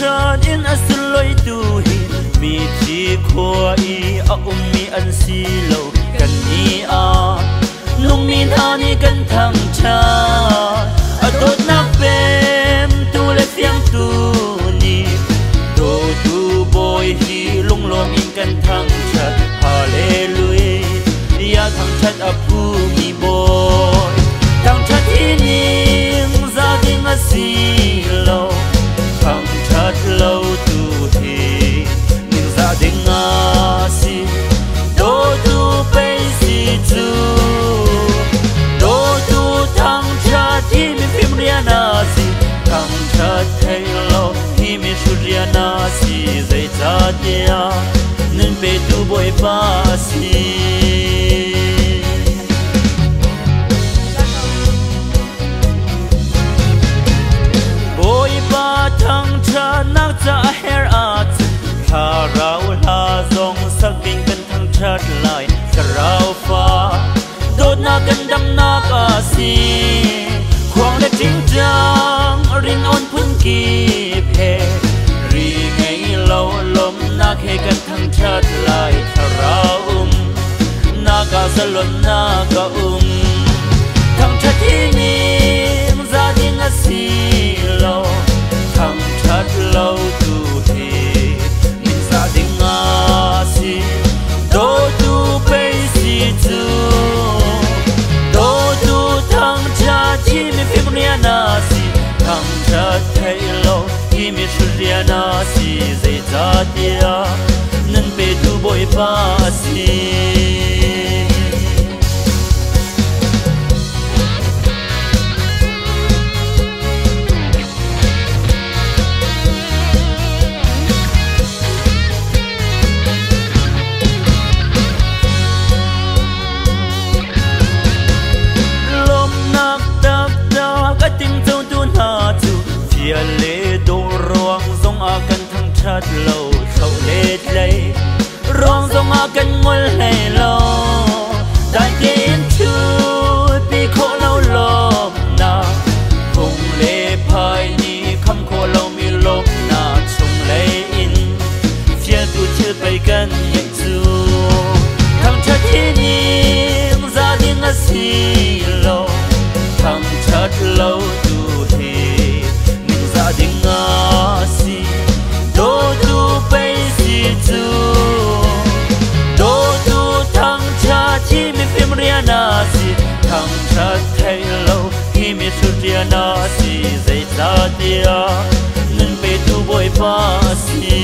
tràn in asul loi tu hi mi chi khua i a mi an si lo kan ni a nung min ha ni kan thang cha a tot na pem tu le fiang tu ni do tu boy hi lung lom in kan thang cha hallelujah ya thang chat a pu mi boy thang chat hi ning za ding a si lo thang chat lo tu hi ning za ding a si do tu pe si tu do tu thang chat hi mi phim ria na si thang chat thai lo hi mi shu ria na si zai cha dia nên về tu bội ba si bội ba thăng cha nắc cha her at thà rau la zong sắc kinh cần thăng chát lại thà rau pha đốt na cần đâm na ca si khoang để chính trang rin on phun kỳ phê ri ngày lâu lom na khe cần thăng chát lại thà rau na ca salon na ca thăng chát hi nim gia đình a si lo thăng chát lâu tu thi nim gia đình a si do tu pe si tu do tu thăng chát hi mi phim ria na si thăng chát thay lo hi mi shu ria na si zai za dia nên pe tu bội ba si phía lệ đồ ruộng giống a cần thăng chát lâu thâu lệ lệ ruộng giống a cần ngồi lệ lâu đại kiến chú bị khó lâu lom na cùng lệ phai ni khăm khó lâu mi lom na chung lệ in phía tu chưa bay gần nhận chú thăng chát hi nim gia đình a si lâu thăng chát lâu ding a si do tu pe si tu do tu thăng cha chi mi phim ria na si thăng cha thay lâu hi mi su ria na si zai za dia nên pe tu bội ba si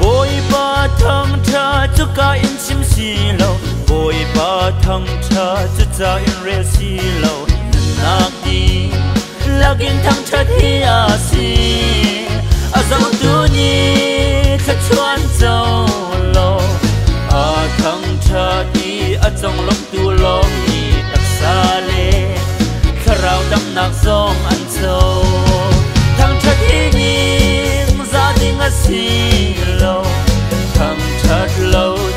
bội ba thăng cha chu ka in sim si lâu bội ba thăng cha chu cha in re si lo nak di lagin thăng cha hi a si a zong tu ni cha chuan zo lo a thăng cha di a zong long tu long ni tak sa le kharau dam nak zong an zo thăng cha hi ni za ding a si lo thăng cha lo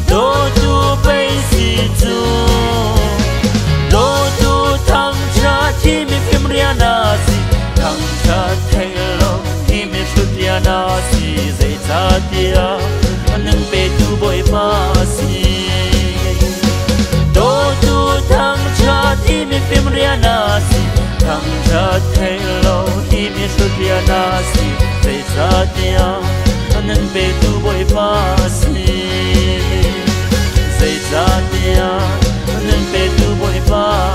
do tu pe si tu do tu thăng cha chi mi phim ria na si thăng cha thay lo hi mi shu ria na si zai cha dia nên pe tu bội ba si do tu thăng cha chi mi phim ria na si thăng cha thay lo hi mi shu ria na si zai cha dia nên pe tu bội ba si zai za dia nên pe tu bội ba